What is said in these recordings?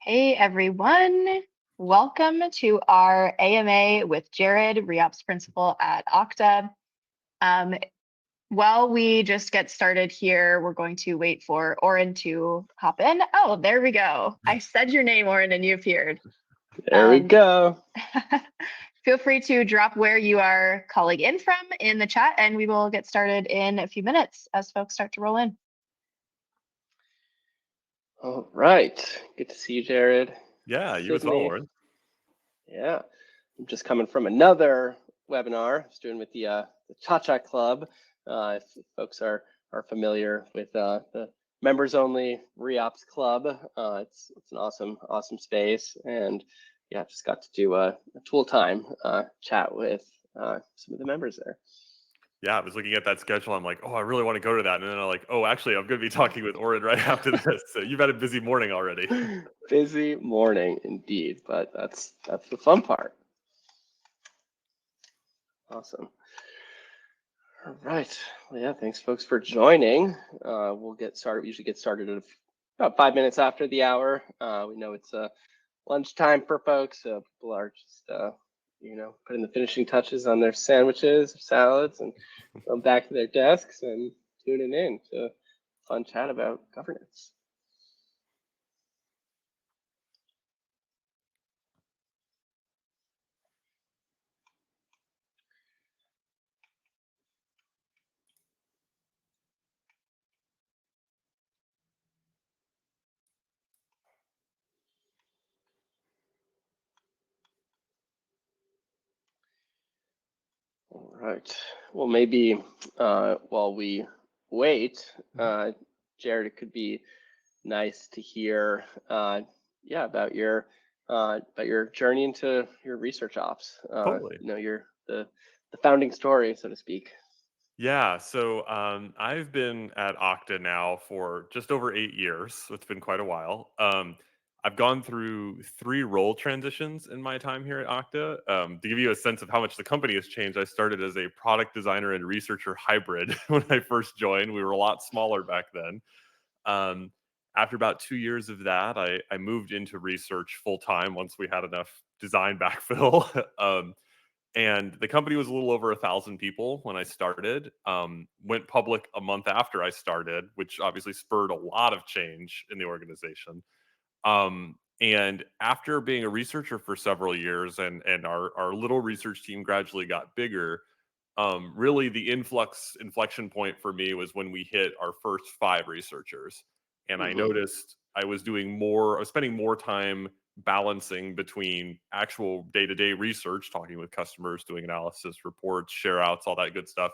Hey everyone, welcome to our AMA with Jared, ReOps Principal at Okta. Um, while we just get started here, we're going to wait for Oren to hop in. Oh, there we go. I said your name, Oren, and you appeared. There we go. Feel free to drop where you are calling in from in the chat, and we will get started in a few minutes as folks start to roll in. All right. Good to see you, Jared. Yeah, you as well, Oren. Yeah. I'm just coming from another webinar I was doing with the Cha-Cha Club. If folks are familiar with the members only ReOps Club, it's an awesome space. And yeah, just got to do a tool time chat with some of the members there. Yeah, I was looking at that schedule. I'm like, oh, I really want to go to that. And then I'm like, oh, actually, I'm going to be talking with Oren right after this. So you've had a busy morning already. Busy morning indeed, but that's the fun part. Awesome. All right. Well, yeah, thanks folks for joining. We'll get started. We usually get started at about 5 minutes after the hour. We know it's lunchtime for folks, so people are just putting the finishing touches on their sandwiches or salads and going back to their desks and tuning in to a fun chat about governance. All right. Well, maybe while we wait, Jared, it could be nice to hear, about your journey into your research ops. Totally. Your the founding story, so to speak. Yeah, so I've been at Okta now for just over 8 years. So it's been quite a while. I've gone through 3 role transitions in my time here at Okta. To give you a sense of how much the company has changed, I started as a product designer and researcher hybrid when I first joined. We were a lot smaller back then. Um, After about 2 years of that, I moved into research full time once we had enough design backfill. And the company was a little over 1,000 people when I started. Went public a month after I started, which obviously spurred a lot of change in the organization. And after being a researcher for several years, and our little research team gradually got bigger, really the inflection point for me was when we hit our first 5 researchers. And I noticed I was spending more time balancing between actual day-to-day research, talking with customers, doing analysis, reports, share outs, all that good stuff,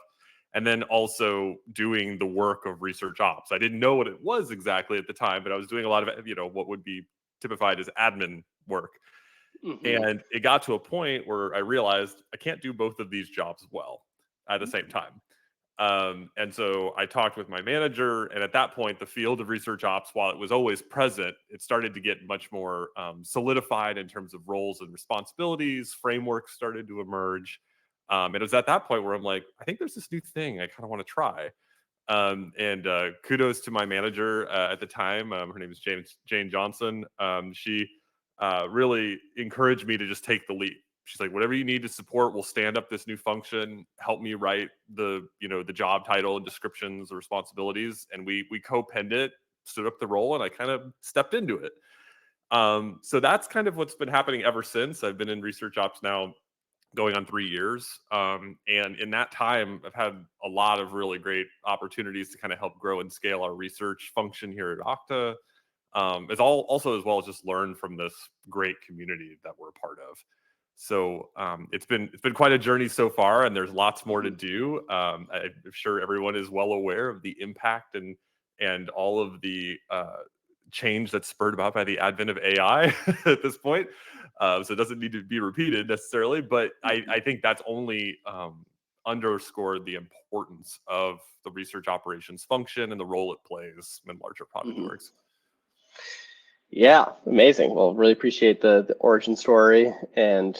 and then also doing the work of research ops. I didn't know what it was exactly at the time, but I was doing a lot of what would be typified as admin work. And it got to a point where I realized I can't do both of these jobs well at the same time. And so I talked with my manager, and at that point, the field of research ops, while it was always present, it started to get much more solidified in terms of roles and responsibilities. Frameworks started to emerge. And it was at that point where I'm like, I think there's this new thing I kind of want to try. And kudos to my manager at the time. Her name is Jane Johnson. She really encouraged me to just take the leap. She's like, whatever you need to support, we'll stand up this new function, help me write the job title and descriptions, the responsibilities. And we co-penned it, stood up the role, and I kind of stepped into it. So that's kind of what's been happening ever since. I've been in research ops now going on 3 years. And in that time, I've had a lot of really great opportunities to kind of help grow and scale our research function here at Okta. As well as just learn from this great community that we're a part of. So it's been quite a journey so far, and there's lots more to do. I'm sure everyone is well aware of the impact and all of the change that's spurred about by the advent of AI at this point. So it doesn't need to be repeated necessarily, but I think that's only underscored the importance of the research operations function and the role it plays in larger product orgs. Yeah, amazing. Well, really appreciate the origin story, and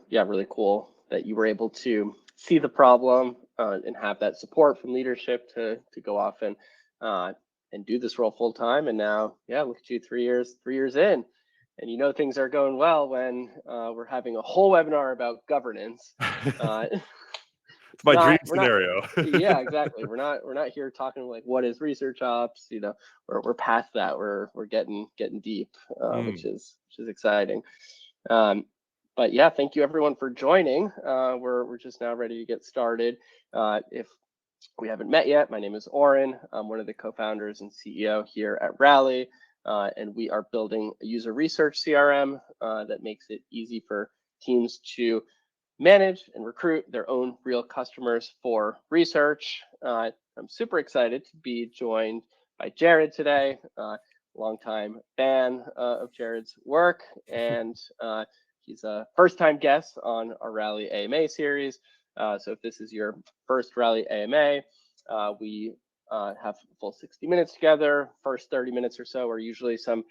really cool that you were able to see the problem and have that support from leadership to go off and do this role full time. And now, look at you, 3 years in, And you know things are going well when we're having a whole webinar about governance. It's my dream scenario. Yeah, exactly. We're not here talking like what is research ops. You know, we're past that. We're getting deep, which is exciting. But yeah, thank you everyone for joining. We're just now ready to get started. If we haven't met yet, my name is Oren. I'm one of the co-founders and CEO here at Rally, and we are building a user research CRM that makes it easy for teams to manage and recruit their own real customers for research. I'm super excited to be joined by Jared today, longtime fan of Jared's work, and he's a first-time guest on our Rally AMA series. So if this is your first Rally AMA, we have a full 60 minutes together. First 30 minutes or so are usually some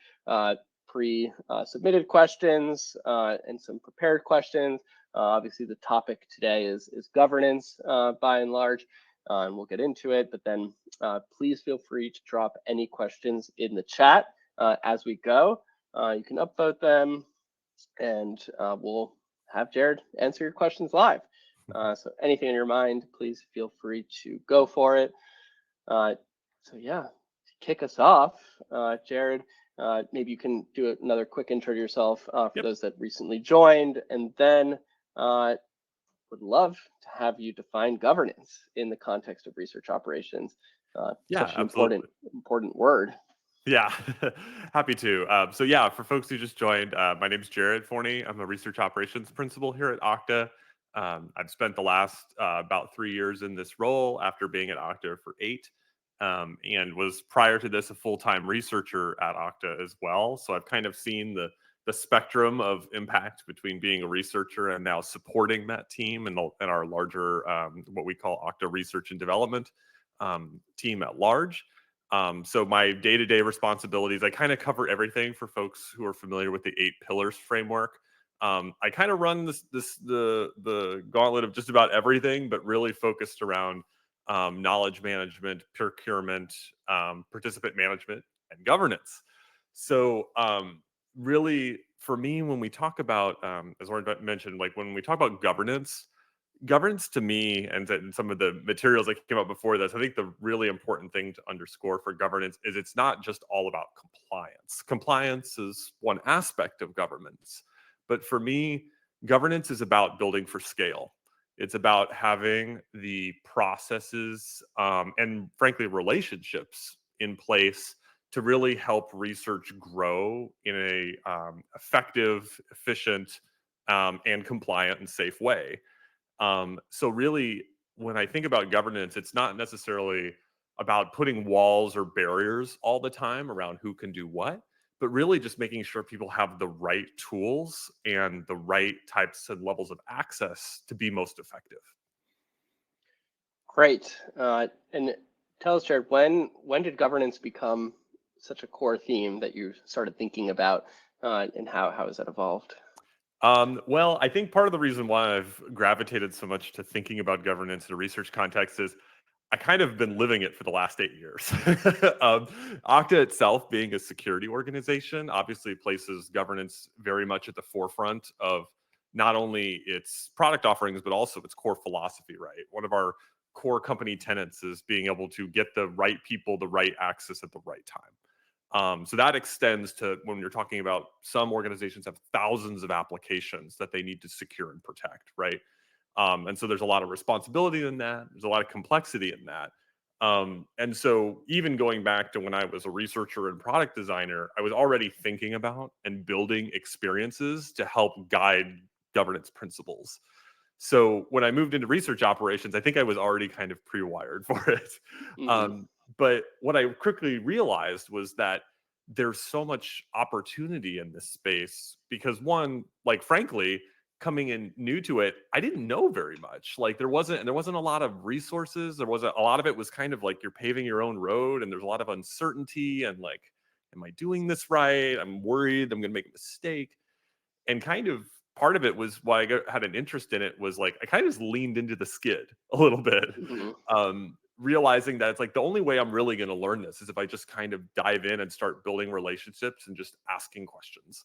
pre-submitted questions and some prepared questions. Obviously, the topic today is governance by and large, and we'll get into it. But then please feel free to drop any questions in the chat as we go. You can upvote them, and we'll have Jared answer your questions live. So anything in your mind, please feel free to go for it. So yeah, to kick us off, Jared, maybe you can do another quick intro to yourself for those that recently joined, and then would love to have you define governance in the context of research operations. Yeah, such an absolutely. important word. Yeah, happy to. So yeah, for folks who just joined, my name is Jared Forney. I'm a research operations principal here at Okta. I've spent the last about 3 years in this role after being at Okta for 8, and was prior to this a full-time researcher at Okta as well. So I've kind of seen the spectrum of impact between being a researcher and now supporting that team and our larger what we call Okta Research and Development team at large. So my day-to-day responsibilities, I kind of cover everything for folks who are familiar with the 8 pillars framework. I kind of run the gauntlet of just about everything, but really focused around knowledge management, procurement, participant management, and governance. So really, for me, when we talk about, as Lauren mentioned, like when we talk about governance to me and some of the materials that came up before this, I think the really important thing to underscore for governance is it's not just all about compliance. Compliance is one aspect of governance. But for me, governance is about building for scale. It's about having the processes and frankly, relationships in place to really help research grow in a effective, efficient, and compliant and safe way. So really, when I think about governance, it's not necessarily about putting walls or barriers all the time around who can do what, but really just making sure people have the right tools and the right types and levels of access to be most effective. Great. And tell us, Jared, when did governance become such a core theme that you started thinking about, and how has that evolved? Well, I think part of the reason why I've gravitated so much to thinking about governance in a research context is I kind of been living it for the last 8 years. Okta itself, being a security organization, obviously places governance very much at the forefront of not only its product offerings, but also its core philosophy, right? One of our core company tenets is being able to get the right people, the right access at the right time. So that extends to when you're talking about some organizations have thousands of applications that they need to secure and protect, right? And so there's a lot of responsibility in that. There's a lot of complexity in that. And so even going back to when I was a researcher and product designer, I was already thinking about and building experiences to help guide governance principles. So when I moved into research operations, I think I was already kind of pre-wired for it. Mm-hmm. But what I quickly realized was that there's so much opportunity in this space because one, like frankly, coming in new to it, I didn't know very much. Like there wasn't a lot of resources. There wasn't a lot of it was kind of like you're paving your own road and there's a lot of uncertainty and like, am I doing this right? I'm worried I'm going to make a mistake. And kind of part of it was why had an interest in it was like I kind of just leaned into the skid a little bit, Mm-hmm. realizing that it's like the only way I'm really going to learn this is if I just kind of dive in and start building relationships and just asking questions.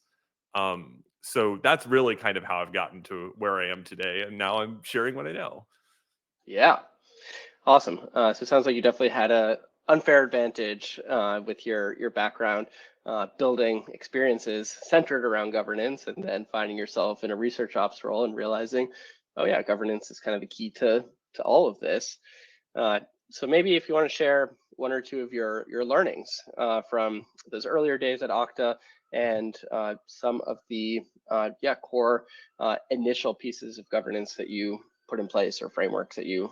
So that's really kind of how I've gotten to where I am today, and now I'm sharing what I know. Yeah, awesome. So it sounds like you definitely had a unfair advantage with your background, building experiences centered around governance, and then finding yourself in a research ops role and realizing, oh yeah, governance is kind of the key to all of this. So maybe if you want to share one or two of your learnings from those earlier days at Okta and some of the core initial pieces of governance that you put in place or frameworks that you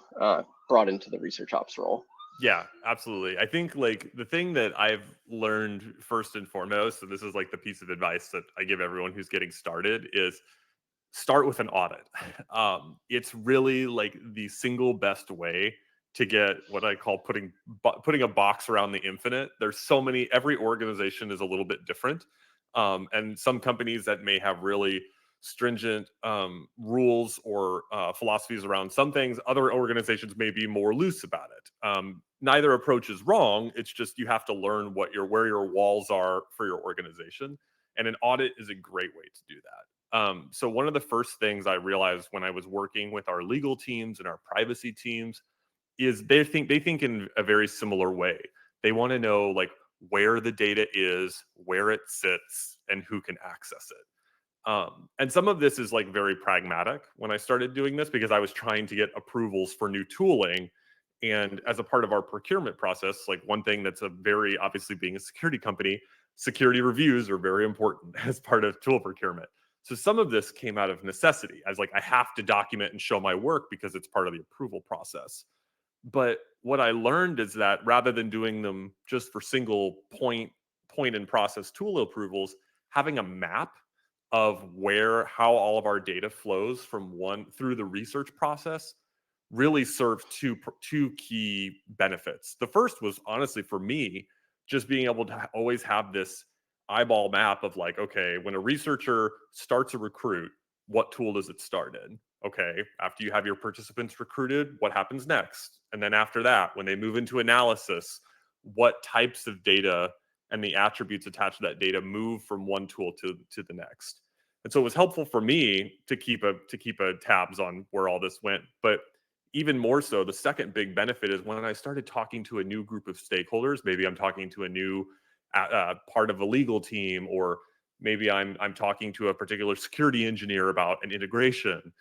brought into the research ops role. Yeah, absolutely. I think like the thing that I've learned first and foremost, so this is like the piece of advice that I give everyone who's getting started, is start with an audit. It's really like the single best way to get what I call putting a box around the infinite. There's so many. Every organization is a little bit different, and some companies that may have really stringent rules or philosophies around some things. Other organizations may be more loose about it. Neither approach is wrong. It's just you have to learn where your walls are for your organization, and an audit is a great way to do that. So one of the first things I realized when I was working with our legal teams and our privacy teams is they think in a very similar way. They want to know like where the data is, where it sits, and who can access it. And some of this is like very pragmatic when I started doing this because I was trying to get approvals for new tooling. And as a part of our procurement process, like one thing that's a very obviously being a security company, security reviews are very important as part of tool procurement. So some of this came out of necessity. I was like, I have to document and show my work because it's part of the approval process. But what I learned is that rather than doing them just for single point and process tool approvals, having a map of how all of our data flows from one through the research process really served two key benefits. The first was honestly for me just being able to always have this eyeball map of like, okay, when a researcher starts a recruit, what tool does it start in? Okay, after you have your participants recruited, what happens next? And then after that, when they move into analysis, what types of data and the attributes attached to that data move from one tool to the next? And so it was helpful for me to keep a tabs on where all this went. But even more so, the second big benefit is when I started talking to a new group of stakeholders, maybe I'm talking to a new part of a legal team, or maybe I'm talking to a particular security engineer about an integration.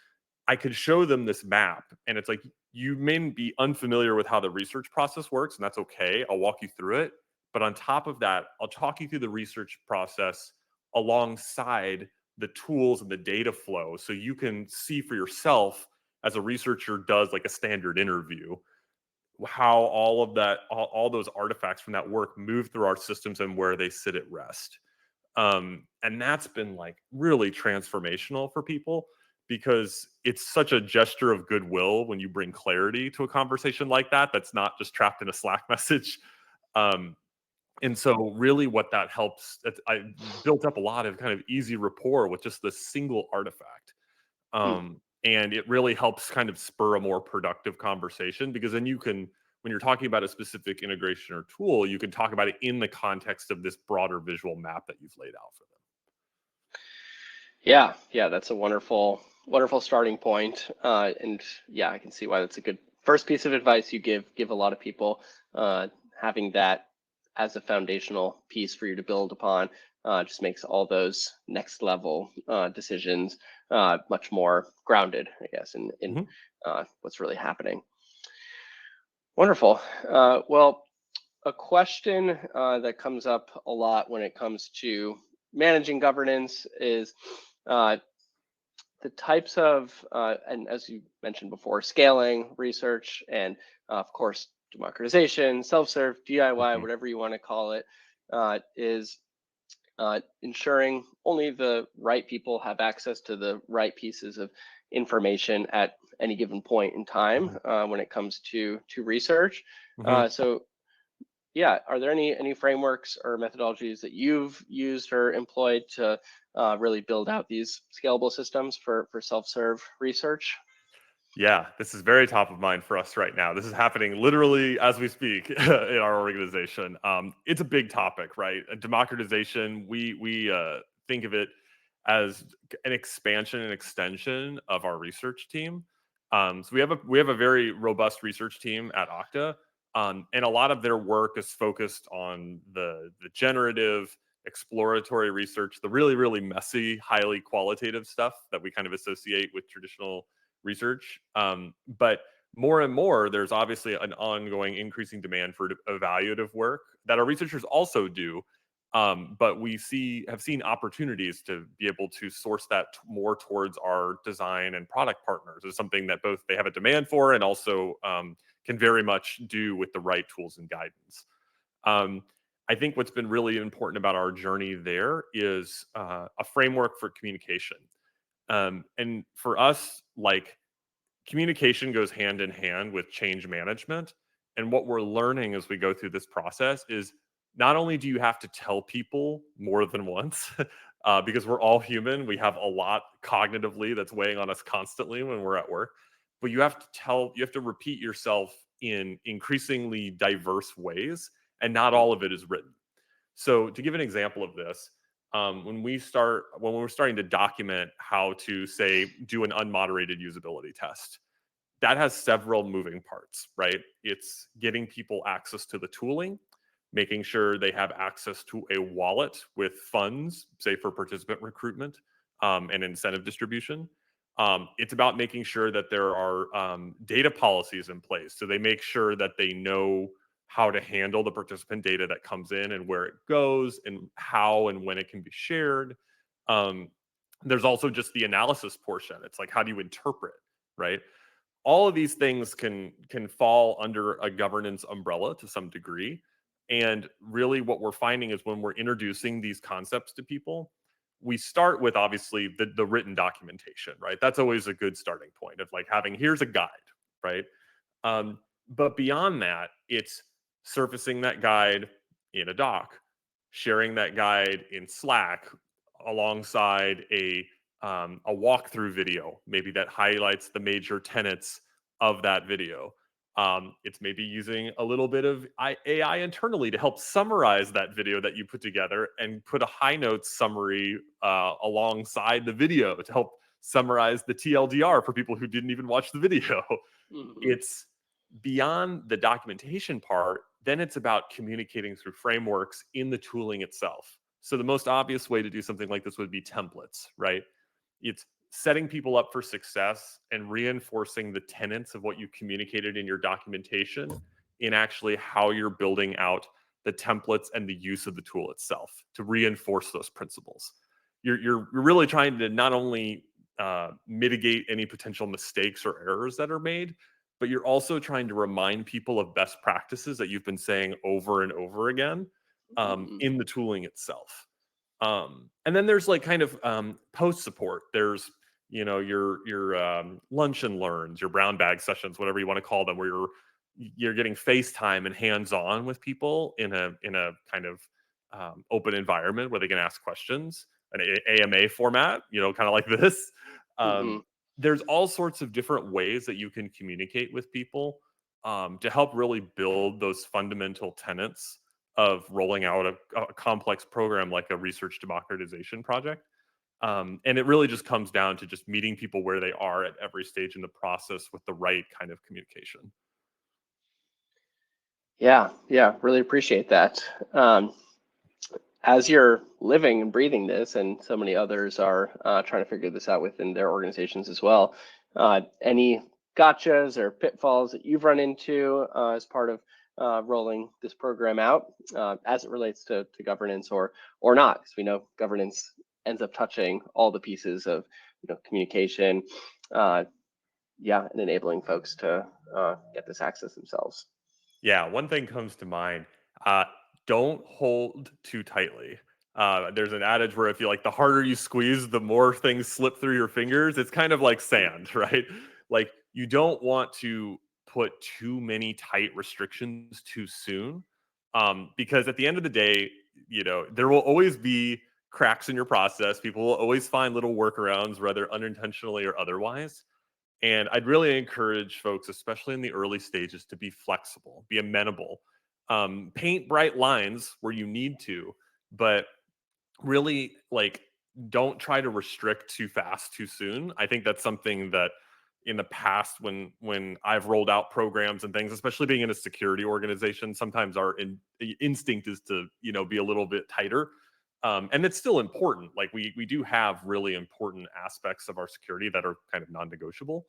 I could show them this map, and it's like, you may be unfamiliar with how the research process works, and that's okay. I'll walk you through it. But on top of that, I'll talk you through the research process alongside the tools and the data flow so you can see for yourself as a researcher does like a standard interview how all of that all those artifacts from that work move through our systems and where they sit at rest. And that's been like really transformational for people because it's such a gesture of goodwill when you bring clarity to a conversation like that that's not just trapped in a Slack message. um, and so really what that helps, I built up a lot of kind of easy rapport with just this single artifact. Hmm. And it really helps kind of spur a more productive conversation because then you can, when you're talking about a specific integration or tool, you can talk about it in the context of this broader visual map that you've laid out for them. Yeah, that's a wonderful starting point. And yeah, I can see why that's a good first piece of advice you give a lot of people. Having that as a foundational piece for you to build upon just makes all those next level decisions much more grounded, I guess, in Mhm. what's really happening. Wonderful. Well, a question that comes up a lot when it comes to managing governance is the types of, and as you mentioned before, scaling, research, and of course, democratization, self-serve, DIY, Mhm. whatever you want to call it, is ensuring only the right people have access to the right pieces of information at any given point in time Mhm. when it comes to research. Mhm. So yeah, are there any frameworks or methodologies that you've used or employed to really build out these scalable systems for self-serve research? Yeah, this is very top of mind for us right now. This is happening literally as we speak in our organization. It's a big topic, right? Democratization. We think of it as an expansion and extension of our research team. So we have a very robust research team at Okta, and a lot of their work is focused on the generative, exploratory research, the really messy, highly qualitative stuff that we kind of associate with traditional research. But more and more, there's obviously an ongoing increasing demand for evaluative work that our researchers also do. But we have seen opportunities to be able to source that more towards our design and product partners is something that both they have a demand for and also can very much do with the right tools and guidance. I think what's been really important about our journey there is a framework for communication. And for us, like, communication goes hand in hand with change management. And what we're learning as we go through this process is not only do you have to tell people more than once, because we're all human, we have a lot cognitively that's weighing on us constantly when we're at work, but you have to repeat yourself in increasingly diverse ways, and not all of it is written. So to give an example of this, when we're starting to document how to, say, do an unmoderated usability test, that has several moving parts, right? It's getting people access to the tooling, making sure they have access to a wallet with funds, say for participant recruitment and incentive distribution. It's about making sure that there are data policies in place. So they make sure that they know how to handle the participant data that comes in and where it goes and how and when it can be shared. Um, there's also just the analysis portion. It's like, how do you interpret, right? All of these things can fall under a governance umbrella to some degree. And really what we're finding is when we're introducing these concepts to people, we start with obviously the written documentation, right? That's always a good starting point of like having, here's a guide, right? But beyond that, it's surfacing that guide in a doc, sharing that guide in Slack alongside a walkthrough video, maybe that highlights the major tenets of that video. It's maybe using a little bit of AI internally to help summarize that video that you put together and put a high notes summary alongside the video to help summarize the TLDR for people who didn't even watch the video. Mhm. It's beyond the documentation part, then it's about communicating through frameworks in the tooling itself. So the most obvious way to do something like this would be templates, right? It's setting people up for success and reinforcing the tenets of what you communicated in your documentation in actually how you're building out the templates and the use of the tool itself to reinforce those principles. You're really trying to not only mitigate any potential mistakes or errors that are made, but you're also trying to remind people of best practices that you've been saying over and over again Mhm. in the tooling itself. And then there's like kind of post support. There's, you know, your lunch and learns, your brown bag sessions, whatever you want to call them, where you're getting FaceTime and hands on with people in a kind of open environment where they can ask questions, an AMA format, you know, kind of like this. Mhm. There's all sorts of different ways that you can communicate with people to help really build those fundamental tenets of rolling out a complex program like a research democratization project. And it really just comes down to just meeting people where they are at every stage in the process with the right kind of communication. Yeah, yeah, really appreciate that. As you're living and breathing this, and so many others are trying to figure this out within their organizations as well, any gotchas or pitfalls that you've run into as part of rolling this program out as it relates to governance or not? Because we know governance ends up touching all the pieces of communication, yeah, and enabling folks to get this access themselves. Yeah, one thing comes to mind. Don't hold too tightly. There's an adage where if you like, the harder you squeeze, the more things slip through your fingers. It's kind of like sand, right? Like you don't want to put too many tight restrictions too soon, because at the end of the day, you know, there will always be cracks in your process. People will always find little workarounds, whether unintentionally or otherwise. And I'd really encourage folks, especially in the early stages, to be flexible, be amenable, paint bright lines where you need to, but really like don't try to restrict too fast, too soon. I think that's something that in the past, when I've rolled out programs and things, especially being in a security organization, sometimes our instinct is to be a little bit tighter, and it's still important. Like we do have really important aspects of our security that are kind of non-negotiable.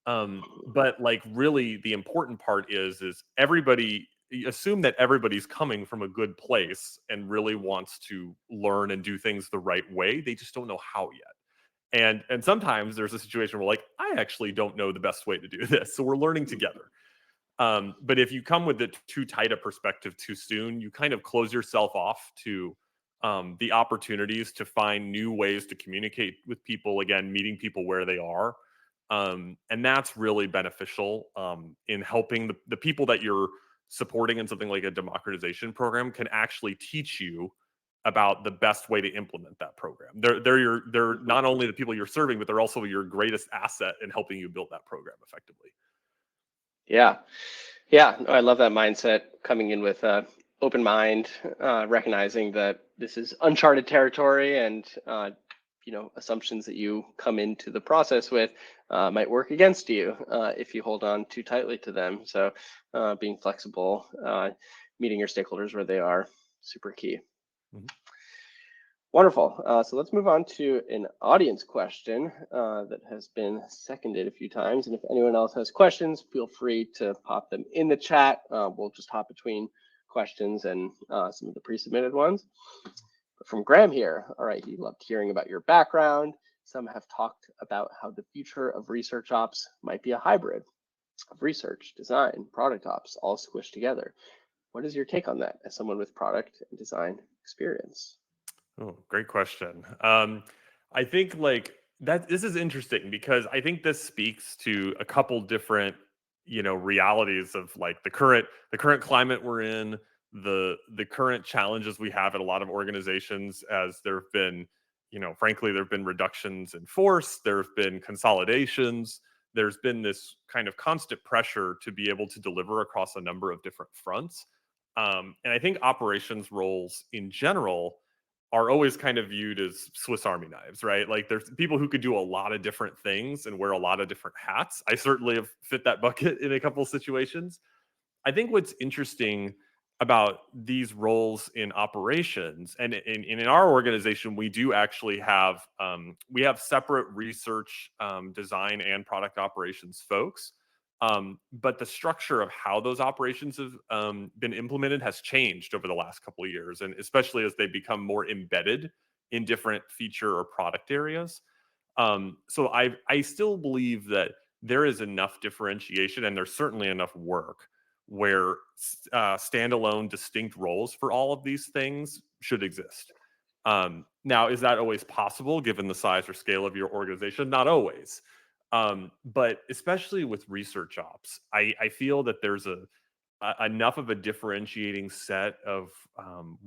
But like really the important part is everybody, you assume that everybody's coming from a good place and really wants to learn and do things the right way. They just don't know how yet. And sometimes there's a situation where like, I actually don't know the best way to do this. So we're learning together. But if you come with it too tight a perspective too soon, you kind of close yourself off to the opportunities to find new ways to communicate with people, again, meeting people where they are. And that's really beneficial in helping the people that you're supporting in something like a democratization program can actually teach you about the best way to implement that program. They're not only the people you're serving, but they're also your greatest asset in helping you build that program effectively. Yeah. Yeah, no, I love that mindset, coming in with open mind, recognizing that this is uncharted territory, and assumptions that you come into the process with might work against you if you hold on too tightly to them. So being flexible, meeting your stakeholders where they are, super key. Mm-hmm. Wonderful. So let's move on to an audience question that has been seconded a few times. And if anyone else has questions, feel free to pop them in the chat. We'll just hop between questions and some of the pre-submitted ones. But from Graham here, all right, he loved hearing about your background. Some have talked about how the future of research ops might be a hybrid of research, design, product ops, all squished together. What is your take on that as someone with product and design experience? Oh, great question. I think like that this is interesting because I think this speaks to a couple different, realities of like the current climate we're in, the current challenges we have at a lot of organizations as there have been, frankly, there have been reductions in force, there have been consolidations, there's been this kind of constant pressure to be able to deliver across a number of different fronts. And I think operations roles in general are always kind of viewed as Swiss Army knives, right? Like there's people who could do a lot of different things and wear a lot of different hats. I certainly have fit that bucket in a couple of situations. I think what's interesting about these roles in operations and in our organization, we do actually have we have separate research, design, and product operations folks. But the structure of how those operations have been implemented has changed over the last couple of years, and especially as they become more embedded in different feature or product areas. So I still believe that there is enough differentiation, and there's certainly enough work where standalone, distinct roles for all of these things should exist. Now, is that always possible given the size or scale of your organization? Not always. But especially with research ops, I feel that there's enough of a differentiating set of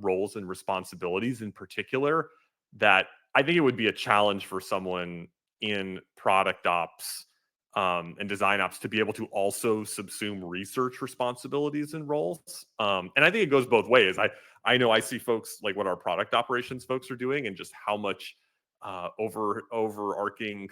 roles and responsibilities in particular that I think it would be a challenge for someone in product ops and design ops to be able to also subsume research responsibilities and roles. And I think it goes both ways. I know I see folks like what our product operations folks are doing and just how much overarching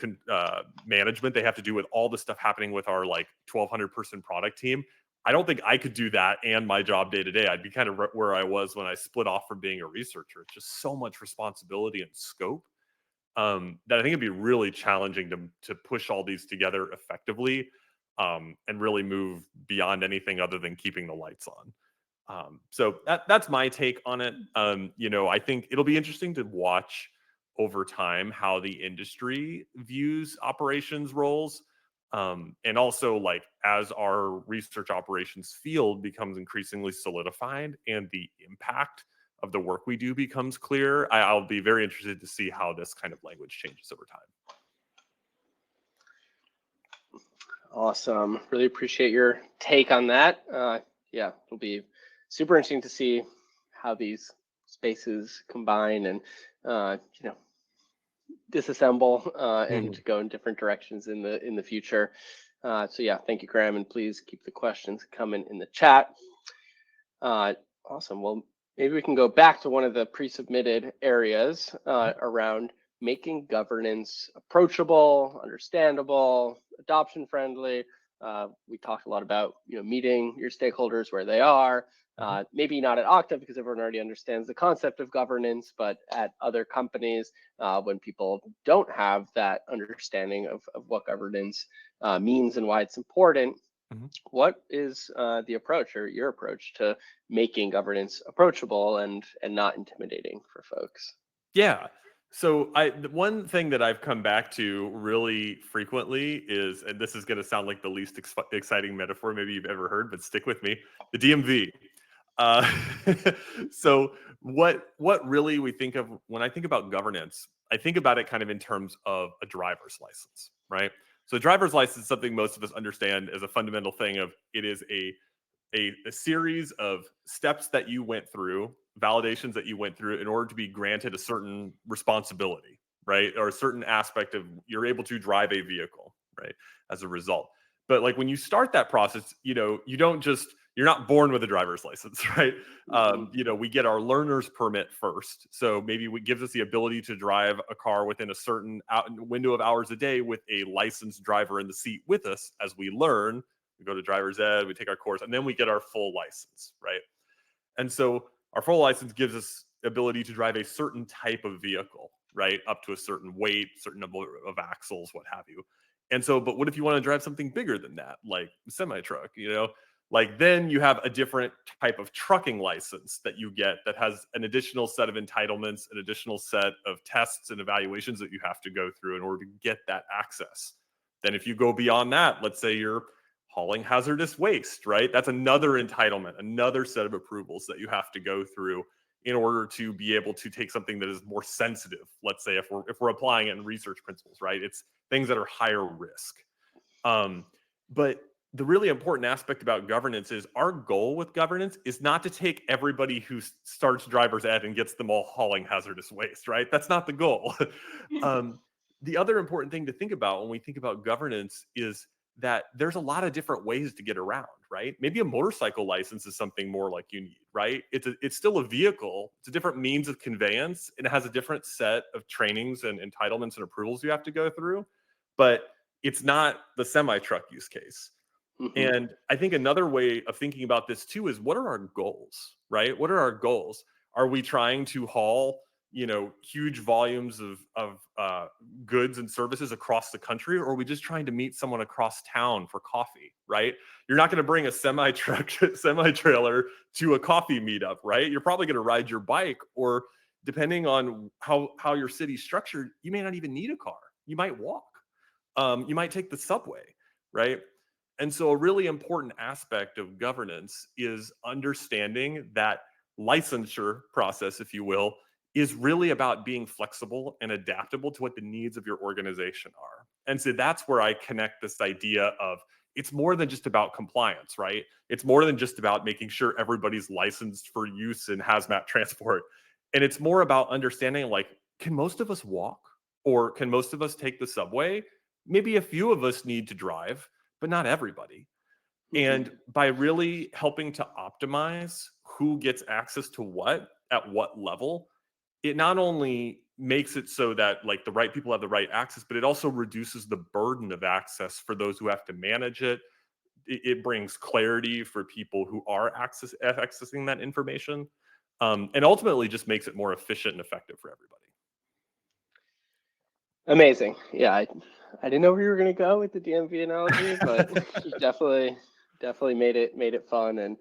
management they have to do with all the stuff happening with our like 1,200 person product team. I don't think I could do that and my job day to day. I'd be kind of where I was when I split off from being a researcher. It's just so much responsibility and scope that I think it'd be really challenging to push all these together effectively and really move beyond anything other than keeping the lights on. So that's my take on it. I think it'll be interesting to watch over time how the industry views operations roles. And also like as our research operations field becomes increasingly solidified and the impact of the work we do becomes clear, I'll be very interested to see how this kind of language changes over time. Awesome. Really appreciate your take on that. Yeah, it'll be super interesting to see how these spaces combine and disassemble and go in different directions in the future. So yeah, thank you, Graham, and please keep the questions coming in the chat. Awesome. Well, maybe we can go back to one of the pre-submitted areas around making governance approachable, understandable, adoption friendly. We talked a lot about meeting your stakeholders where they are. Maybe not at Okta because everyone already understands the concept of governance, but at other companies, when people don't have that understanding of what governance means and why it's important, what is the approach or your approach to making governance approachable and not intimidating for folks? Yeah. So the one thing that I've come back to really frequently is, and this is going to sound like the least exciting metaphor maybe you've ever heard, but stick with me, the DMV. Uh, so what really we think of when I think about governance, I think about it kind of in terms of a driver's license, right? So a driver's license is something most of us understand as a fundamental thing of it is a series of steps that you went through, validations that you went through in order to be granted a certain responsibility, right? Or a certain aspect of you're able to drive a vehicle, right? As a result. But like when you start that process, you're not born with a driver's license, right? We get our learner's permit first. So maybe it gives us the ability to drive a car within a certain window of hours a day with a licensed driver in the seat with us as we learn. We go to driver's ed, we take our course, and then we get our full license, right? And so our full license gives us ability to drive a certain type of vehicle, right? Up to a certain weight, certain number of axles, what have you. And so, but what if you want to drive something bigger than that, like a semi-truck, like then you have a different type of trucking license that you get that has an additional set of entitlements, an additional set of tests and evaluations that you have to go through in order to get that access. Then if you go beyond that, let's say you're hauling hazardous waste, right? That's another entitlement, another set of approvals that you have to go through in order to be able to take something that is more sensitive. Let's say if we're applying it in research principles, right? It's things that are higher risk. But the really important aspect about governance is our goal with governance is not to take everybody who starts driver's ed and gets them all hauling hazardous waste, right? That's not the goal. The other important thing to think about when we think about governance is that there's a lot of different ways to get around, right? Maybe a motorcycle license is something more like you need, right? It's still a vehicle. It's a different means of conveyance, and it has a different set of trainings and entitlements and approvals you have to go through, but it's not the semi-truck use case. And I think another way of thinking about this too is what are our goals, right? What are our goals? Are we trying to haul huge volumes of goods and services across the country, or are we just trying to meet someone across town for coffee, right? You're not going to bring a semi-trailer to a coffee meetup, right? You're probably going to ride your bike, or depending on how your city's structured, you may not even need a car. You might walk. You might take the subway, right? And so a really important aspect of governance is understanding that licensure process, if you will, is really about being flexible and adaptable to what the needs of your organization are. And so that's where I connect this idea of it's more than just about compliance, right? It's more than just about making sure everybody's licensed for use in hazmat transport. And it's more about understanding, like, can most of us walk, or can most of us take the subway? Maybe a few of us need to drive, but not everybody. And by really helping to optimize who gets access to what at what level, it not only makes it so that like the right people have the right access, but it also reduces the burden of access for those who have to manage it. It brings clarity for people who are accessing that information, and ultimately just makes it more efficient and effective for everybody. Amazing. Yeah, I didn't know where you were going to go with the DMV analogy, but you definitely made it fun, and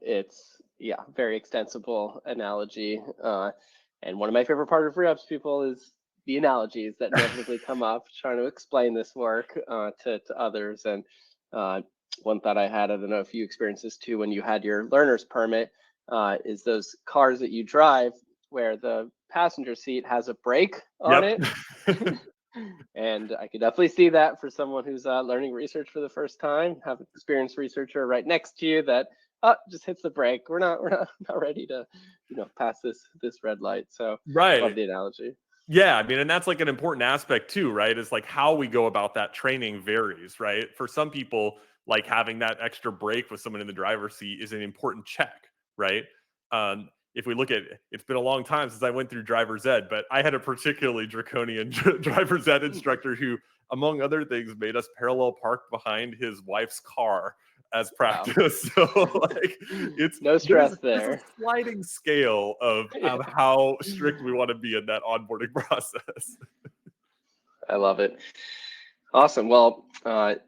it's very extensible analogy. And one of my favorite part of ReOps people is the analogies that inevitably come up trying to explain this work to others. And one thought I had, I don't know if you experienced this too when you had your learner's permit, is those cars that you drive where the passenger seat has a brake on it. And I could definitely see that for someone who's learning research for the first time, have an experienced researcher right next to you that just hits the brake. We're not ready to pass this red light. So right. Love the analogy. Yeah, I mean, and that's like an important aspect too, right? Is like how we go about that training varies, right? For some people, like having that extra break with someone in the driver's seat is an important check, right? if we look at, it's been a long time since I went through driver's ed, but I had a particularly draconian driver's ed instructor who, among other things, made us parallel park behind his wife's car as practice. Wow. So like, it's no stress there's a sliding scale of how strict we want to be in that onboarding process. I love it. Awesome. Well,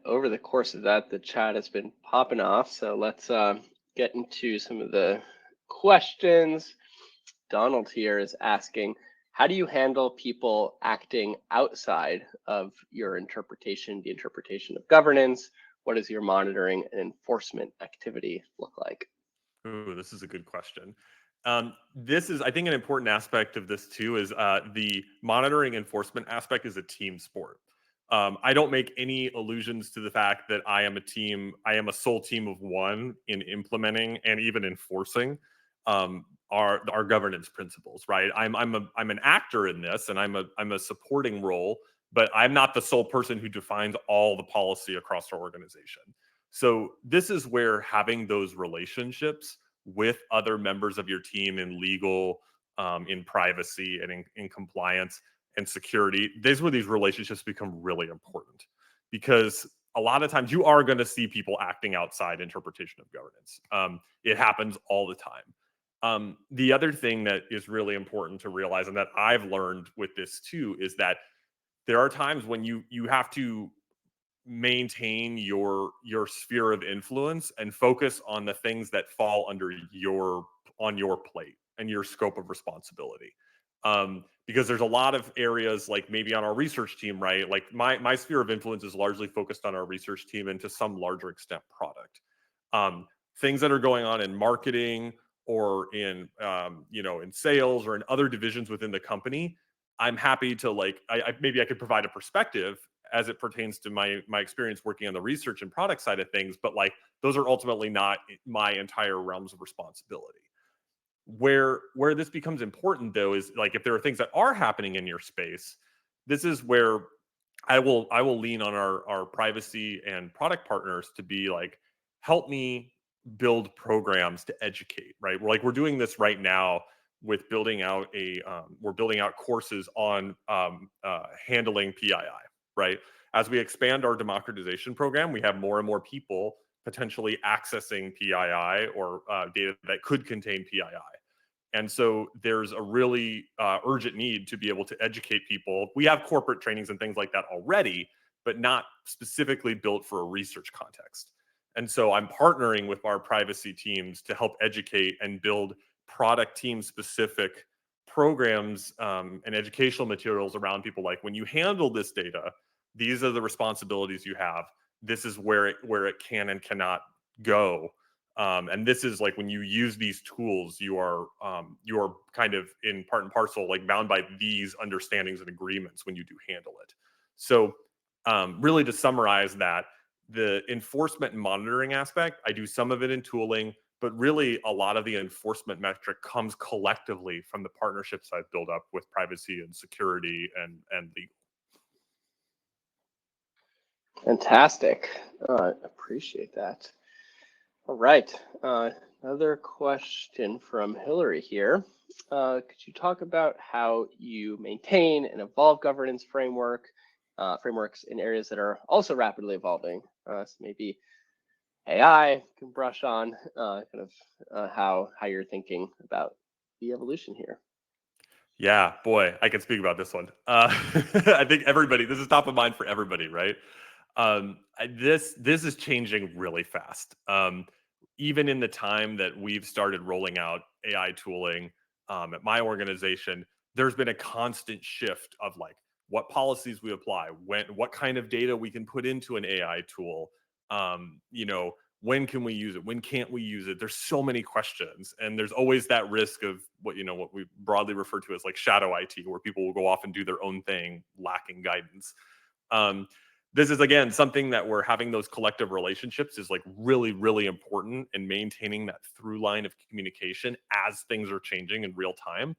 over the course of that, the chat has been popping off. So let's get into some of the questions. Donald here is asking, how do you handle people acting outside of your interpretation, the interpretation of governance? What does your monitoring and enforcement activity look like? Ooh, this is a good question. This is, I think, an important aspect of this too, is the monitoring enforcement aspect is a team sport. I don't make any allusions to the fact that I am a sole team of one in implementing and even enforcing our governance principles, right? I'm an actor in this, and I'm a supporting role, but I'm not the sole person who defines all the policy across our organization. So this is where having those relationships with other members of your team in legal, in privacy, and in compliance and security, these relationships become really important, because a lot of times you are going to see people acting outside interpretation of governance. It happens all the time. The other thing that is really important to realize, and that I've learned with this too, is that there are times when you have to maintain your sphere of influence and focus on the things that fall under your plate and your scope of responsibility. Because there's a lot of areas, like maybe on our research team, right? Like my sphere of influence is largely focused on our research team and to some larger extent product. Things that are going on in marketing or in in sales or in other divisions within the company, I'm happy to maybe I could provide a perspective as it pertains to my experience working on the research and product side of things, but like those are ultimately not my entire realms of responsibility. Where this becomes important though is like, if there are things that are happening in your space, this is where I will lean on our privacy and product partners to be like, help me build programs to educate, right? We're doing this right now with building out we're building out courses on handling PII, right? As we expand our democratization program, we have more and more people potentially accessing PII or data that could contain PII. And so there's a really urgent need to be able to educate people. We have corporate trainings and things like that already, but not specifically built for a research context. And so I'm partnering with our privacy teams to help educate and build product team specific programs and educational materials around people. Like, when you handle this data, these are the responsibilities you have. This is where it can and cannot go. And this is like, when you use these tools, you are kind of in part and parcel, like bound by these understandings and agreements when you do handle it. So really, to summarize that, the enforcement and monitoring aspect, I do some of it in tooling, but really a lot of the enforcement metric comes collectively from the partnerships I've built up with privacy and security and legal. Fantastic. Appreciate that. All right. Another question from Hillary here. Could you talk about how you maintain and evolve governance frameworks in areas that are also rapidly evolving? So maybe AI can brush on how you're thinking about the evolution here. Yeah, boy, I can speak about this one. I think this is top of mind for everybody, right? This is changing really fast. Even in the time that we've started rolling out AI tooling at my organization, there's been a constant shift of like what policies we apply, what kind of data we can put into an AI tool. When can we use it? When can't we use it? There's so many questions, and there's always that risk of what we broadly refer to as like shadow IT, where people will go off and do their own thing, lacking guidance. This is, again, something that we're having those collective relationships is like really, really important, in maintaining that through line of communication as things are changing in real time.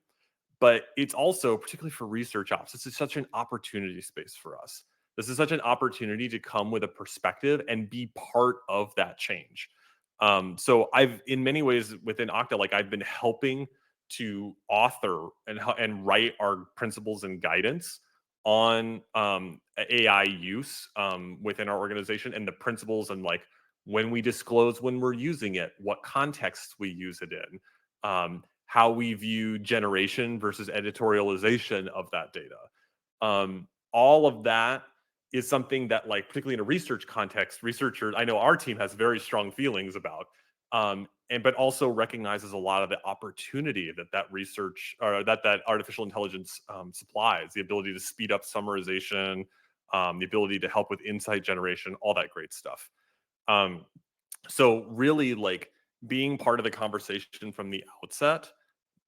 But it's also, particularly for research ops, this is such an opportunity space for us. This is such an opportunity to come with a perspective and be part of that change. So I've, in many ways within Okta, like I've been helping to author and write our principles and guidance on AI use within our organization, and the principles, and like when we disclose when we're using it, what contexts we use it in, how we view generation versus editorialization of that data. All of that is something that, like, particularly in a research context, researchers, I know our team has very strong feelings about, but also recognizes a lot of the opportunity that research, or that artificial intelligence supplies, the ability to speed up summarization, the ability to help with insight generation, all that great stuff. So really, like, being part of the conversation from the outset,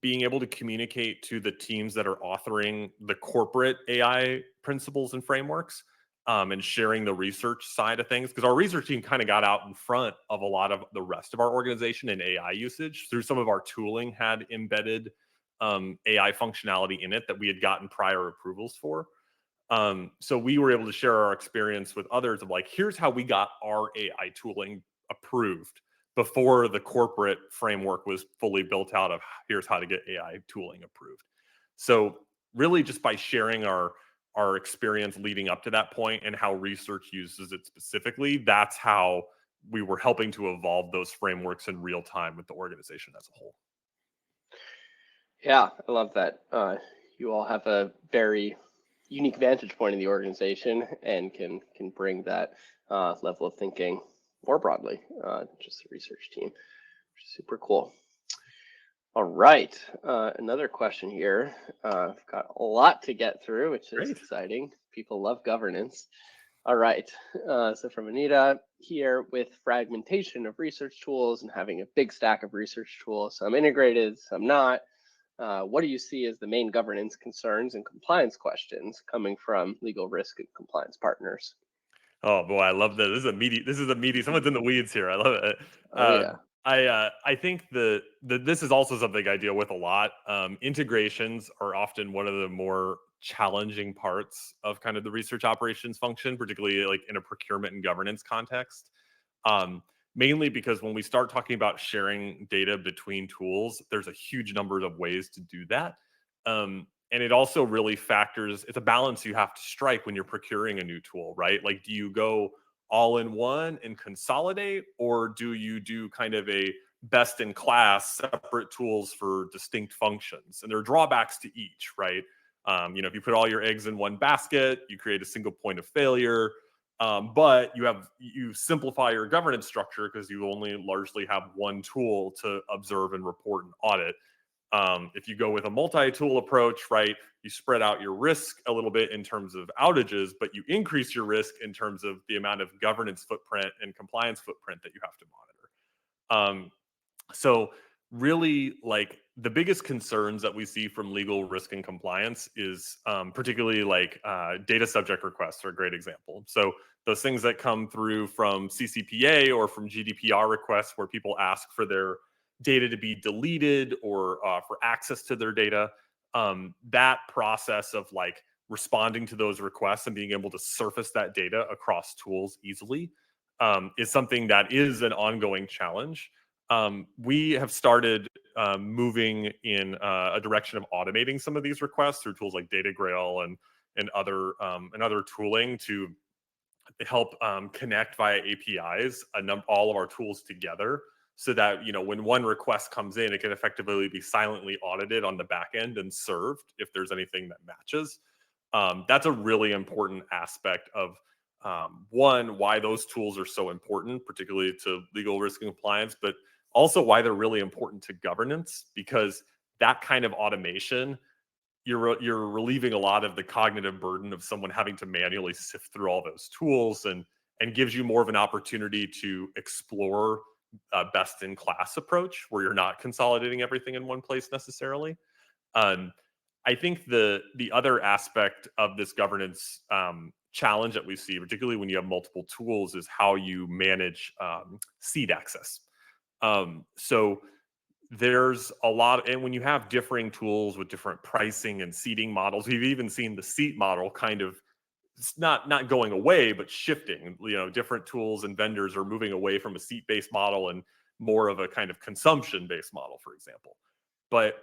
being able to communicate to the teams that are authoring the corporate AI principles and frameworks, and sharing the research side of things, because our research team kind of got out in front of a lot of the rest of our organization in AI usage through some of our tooling had embedded AI functionality in it that we had gotten prior approvals for. So we were able to share our experience with others of, like, here's how we got our AI tooling approved before the corporate framework was fully built out, of here's how to get AI tooling approved. So really, just by sharing our experience leading up to that point and how research uses it specifically, that's how we were helping to evolve those frameworks in real time with the organization as a whole. Yeah, I love that. You all have a very unique vantage point in the organization and can bring that level of thinking more broadly, just the research team, which is super cool. All right, another question here. I've got a lot to get through, which is exciting. People love governance. All right, so from Anita here, with fragmentation of research tools and having a big stack of research tools, some integrated, some not, what do you see as the main governance concerns and compliance questions coming from legal risk and compliance partners? Oh boy, I love that. This is a meaty. Someone's in the weeds here. I love it. Oh yeah. I think this is also something I deal with a lot. Integrations are often one of the more challenging parts of kind of the research operations function, particularly like in a procurement and governance context. Mainly because when we start talking about sharing data between tools, there's a huge number of ways to do that. And it also really factors, it's a balance you have to strike when you're procuring a new tool, right? Like, do you go all in one and consolidate, or do you do kind of a best in class separate tools for distinct functions? And there are drawbacks to each, right? If you put all your eggs in one basket, you create a single point of failure. But you simplify your governance structure because you only largely have one tool to observe and report and audit. If you go with a multi-tool approach, right, you spread out your risk a little bit in terms of outages, but you increase your risk in terms of the amount of governance footprint and compliance footprint that you have to monitor. So really, like, the biggest concerns that we see from legal risk and compliance is particularly like data subject requests are a great example. So those things that come through from CCPA or from GDPR requests, where people ask for their data to be deleted or for access to their data, that process of, like, responding to those requests and being able to surface that data across tools easily is something that is an ongoing challenge. We have started moving in a direction of automating some of these requests through tools like DataGrail and other tooling to help connect via APIs all of our tools together, so that when one request comes in, it can effectively be silently audited on the back end and served if there's anything that matches. That's a really important aspect of one, why those tools are so important, particularly to legal risk and compliance, but also why they're really important to governance, because that kind of automation, you're relieving a lot of the cognitive burden of someone having to manually sift through all those tools, and gives you more of an opportunity to explore a best in class approach where you're not consolidating everything in one place necessarily. I think the other aspect of this governance challenge that we see, particularly when you have multiple tools, is how you manage seed access. So there's a lot, and when you have differing tools with different pricing and seating models, we've even seen the seat model kind of not going away, but shifting. Different tools and vendors are moving away from a seat-based model and more of a kind of consumption-based model, for example. But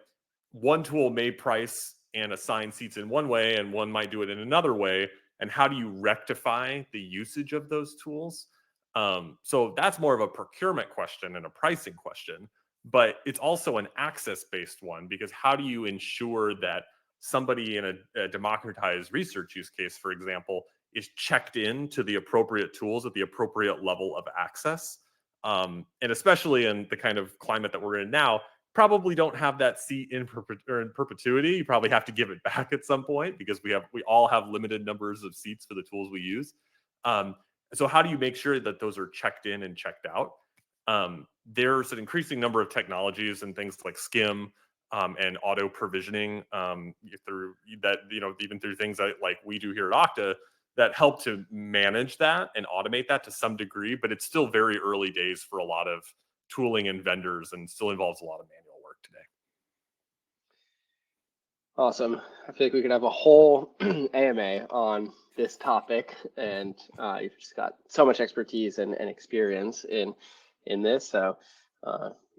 one tool may price and assign seats in one way, and one might do it in another way. And how do you rectify the usage of those tools? So that's more of a procurement question and a pricing question, but it's also an access-based one, because how do you ensure that somebody in a democratized research use case, for example, is checked in to the appropriate tools at the appropriate level of access? And especially in the kind of climate that we're in now, probably don't have that seat in perpetuity. You probably have to give it back at some point, because we all have limited numbers of seats for the tools we use. So how do you make sure that those are checked in and checked out? There's an increasing number of technologies and things like Skim and auto provisioning through that, even through things like we do here at Okta, that help to manage that and automate that to some degree, but it's still very early days for a lot of tooling and vendors, and still involves a lot of manual work today. Awesome. I feel like we could have a whole AMA on this topic, and you've just got so much expertise and experience in this. So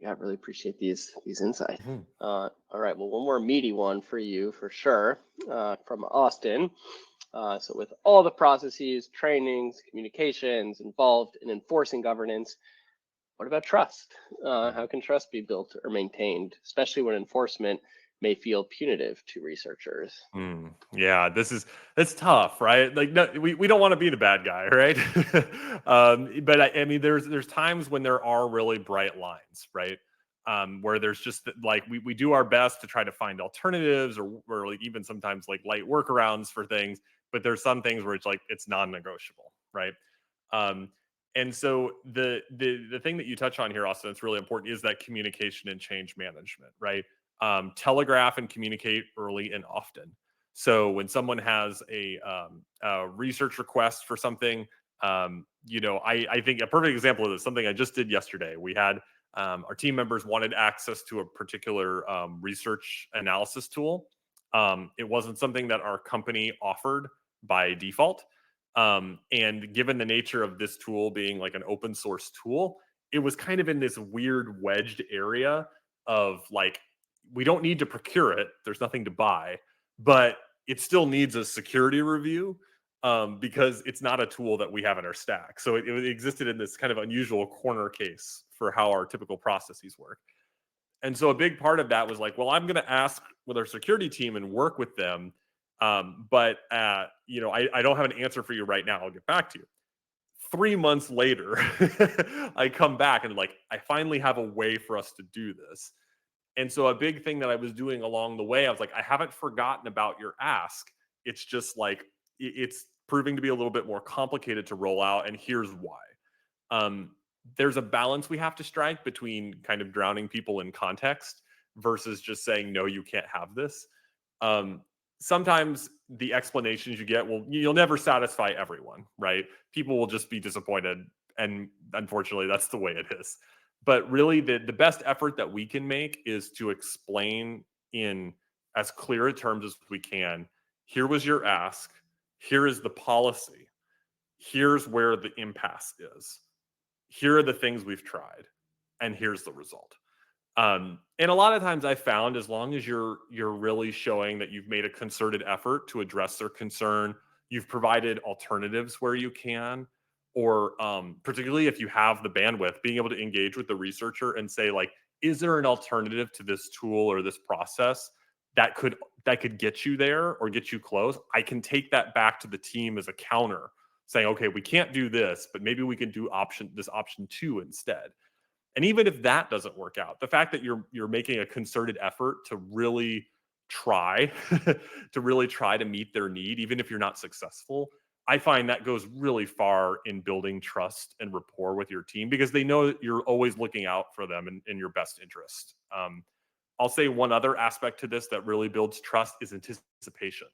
yeah, I really appreciate these insights. Mm-hmm. All right, well, one more meaty one for you for sure, from Austin. So with all the processes, trainings, communications involved in enforcing governance, what about trust? How can trust be built or maintained, especially when enforcement may feel punitive to researchers? Yeah, that's tough, right? Like, no, we don't want to be the bad guy, right? But I mean, there's times when there are really bright lines, right? Where there's just like we do our best to try to find alternatives, or like even sometimes like light workarounds for things, but there's some things where it's like it's non-negotiable, right? Um, and so the thing that you touch on here, Austin, that's really important, is that communication and change management, right? Telegraph and communicate early and often. So when someone has a research request for something, I think a perfect example of this, something I just did yesterday. We had our team members wanted access to a particular research analysis tool. It wasn't something that our company offered by default. And given the nature of this tool being like an open source tool, it was kind of in this weird wedged area of like, we don't need to procure it. There's nothing to buy, but it still needs a security review because it's not a tool that we have in our stack. So it existed in this kind of unusual corner case for how our typical processes work. And so a big part of that was like, well, I'm going to ask with our security team and work with them. But I don't have an answer for you right now. I'll get back to you. 3 months later, I come back and like, I finally have a way for us to do this. And so a big thing that I was doing along the way, I was like, I haven't forgotten about your ask. It's just like, it's proving to be a little bit more complicated to roll out. And here's why. Um, there's a balance we have to strike between kind of drowning people in context versus just saying, no, you can't have this. Sometimes the explanations you get, well, you'll never satisfy everyone, right? People will just be disappointed. And unfortunately, that's the way it is. But really, the best effort that we can make is to explain in as clear a terms as we can. Here was your ask. Here is the policy. Here's where the impasse is. Here are the things we've tried, and here's the result. And a lot of times I found, as long as you're really showing that you've made a concerted effort to address their concern, you've provided alternatives where you can, or particularly if you have the bandwidth, being able to engage with the researcher and say, like, is there an alternative to this tool or this process that could get you there or get you close? I can take that back to the team as a counter, saying, okay, we can't do this, but maybe we can do option 2 instead. And even if that doesn't work out, the fact that you're making a concerted effort to really try to meet their need, even if you're not successful, I find that goes really far in building trust and rapport with your team, because they know that you're always looking out for them in your best interest. I'll say one other aspect to this that really builds trust is anticipation.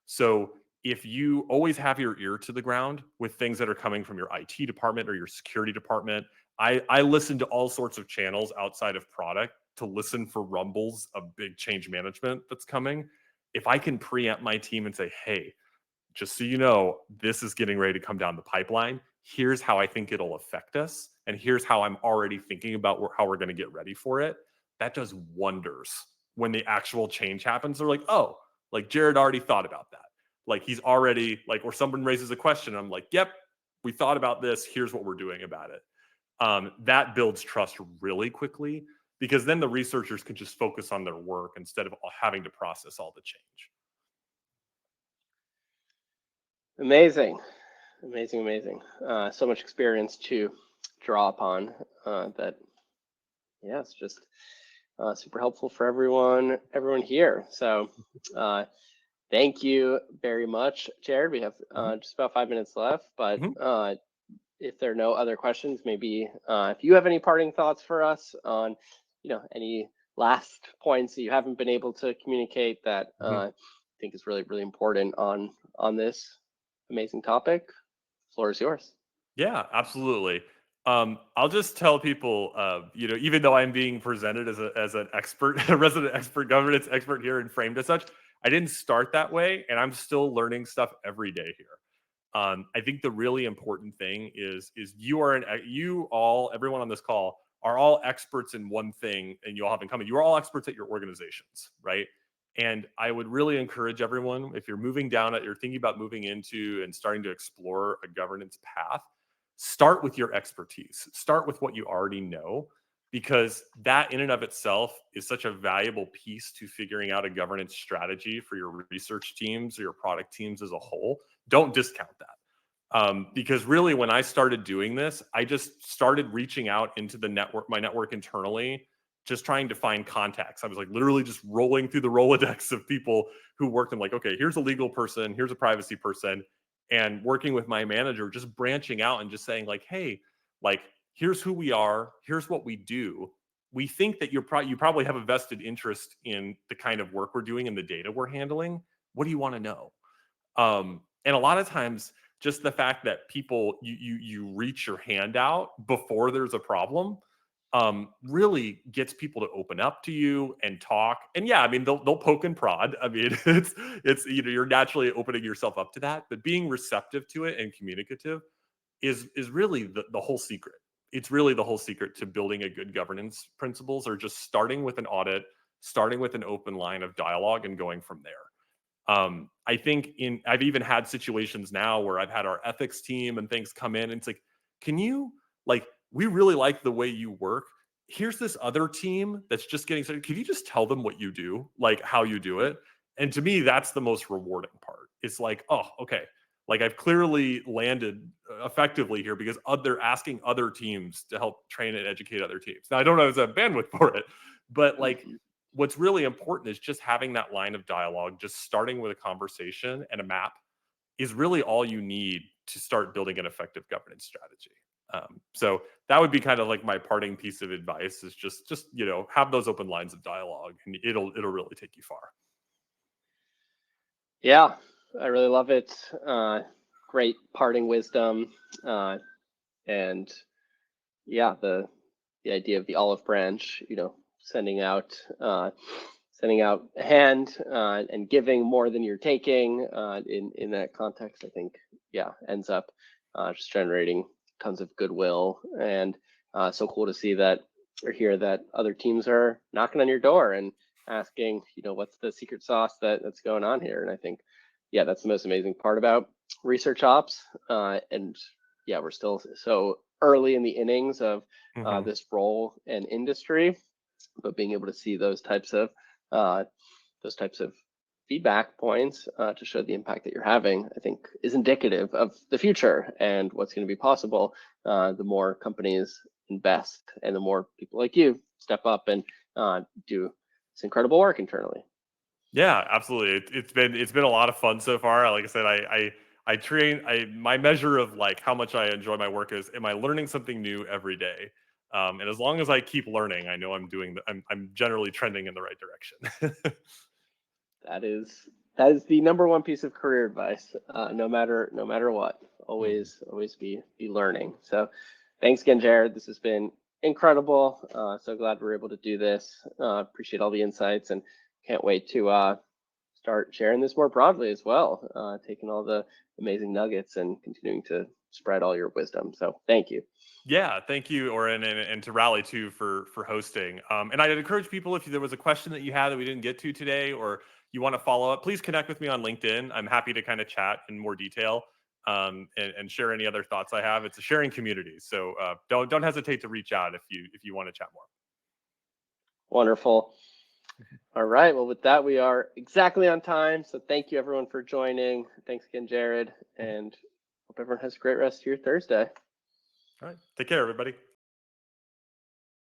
So if you always have your ear to the ground with things that are coming from your IT department or your security department, I listen to all sorts of channels outside of product to listen for rumbles of big change management that's coming. If I can preempt my team and say, hey, just so you know, this is getting ready to come down the pipeline. Here's how I think it'll affect us. And here's how I'm already thinking about how we're going to get ready for it. That does wonders when the actual change happens, they're like, oh, like Jared already thought about that. Like he's already like, or someone raises a question. I'm like, yep, we thought about this. Here's what we're doing about it. That builds trust really quickly, because then the researchers can just focus on their work instead of having to process all the change. Amazing. So much experience to draw upon that. Yeah, it's just super helpful for everyone here. So thank you very much, Jared. We have just about 5 minutes left, but if there are no other questions, maybe if you have any parting thoughts for us on, any last points that you haven't been able to communicate that I think is really, really important on this amazing topic. The floor is yours. Yeah, absolutely. I'll just tell people, even though I'm being presented as an expert, a resident expert, governance expert here, and framed as such, I didn't start that way, and I'm still learning stuff every day here. I think the really important thing is everyone on this call are all experts in one thing, and you all have in common. You are all experts at your organizations, right? And I would really encourage everyone, if you're you're thinking about moving into and starting to explore a governance path, start with your expertise. Start with what you already know, because that in and of itself is such a valuable piece to figuring out a governance strategy for your research teams or your product teams as a whole. Don't discount that. Because really, when I started doing this, I just started reaching out into my network internally, just trying to find contacts. I was like literally just rolling through the Rolodex of people who worked in, like, okay, here's a legal person, here's a privacy person, and working with my manager, just branching out and just saying like, hey, like, here's who we are, here's what we do. We think that you probably have a vested interest in the kind of work we're doing and the data we're handling. What do you want to know? And a lot of times, just the fact that people you reach your hand out before there's a problem really gets people to open up to you and talk. And yeah, I mean, they'll poke and prod. I mean, it's you're naturally opening yourself up to that, but being receptive to it and communicative is really the whole secret. It's really the whole secret to building a good governance principles, or just starting with an audit, starting with an open line of dialogue, and going from there. I think I've even had situations now where I've had our ethics team and things come in, and it's like, can you, like, we really like the way you work. Here's this other team that's just getting started. Can you just tell them what you do, like how you do it? And to me, that's the most rewarding part. It's like, oh, okay. Like, I've clearly landed effectively here because they're asking other teams to help train and educate other teams. Now, I don't know if there's a bandwidth for it, but like, what's really important is just having that line of dialogue, just starting with a conversation and a map is really all you need to start building an effective governance strategy. So that would be kind of like my parting piece of advice, is just have those open lines of dialogue, and it'll really take you far. Yeah, I really love it. Great parting wisdom. And yeah, the idea of the olive branch, sending out a hand and giving more than you're taking in that context, I think, ends up just generating tons of goodwill. And so cool to see that or hear that other teams are knocking on your door and asking, what's the secret sauce that's going on here? And I think, that's the most amazing part about research ops. And we're still so early in the innings of this role and industry, but being able to see those types of feedback points to show the impact that you're having, I think, is indicative of the future and what's going to be possible. The more companies invest and the more people like you step up and do this incredible work internally. Yeah, absolutely. It's been a lot of fun so far. Like I said, my measure of like how much I enjoy my work is, am I learning something new every day? And as long as I keep learning, I know I'm generally trending in the right direction. That is the number one piece of career advice. No matter what, always be learning. So, thanks again, Jared. This has been incredible. So glad we're able to do this. Appreciate all the insights and can't wait to start sharing this more broadly as well, taking all the amazing nuggets and continuing to spread all your wisdom. So thank you. Yeah, thank you, Oren, and to Rally too for hosting. And I'd encourage people, if there was a question that you had that we didn't get to today, or you want to follow up, please connect with me on LinkedIn. I'm happy to kind of chat in more detail, and share any other thoughts I have. It's a sharing community, so don't hesitate to reach out if you want to chat more. Wonderful. All right. Well, with that, we are exactly on time. So thank you everyone for joining. Thanks again, Jared, and hope everyone has a great rest of your Thursday. All right, take care, everybody.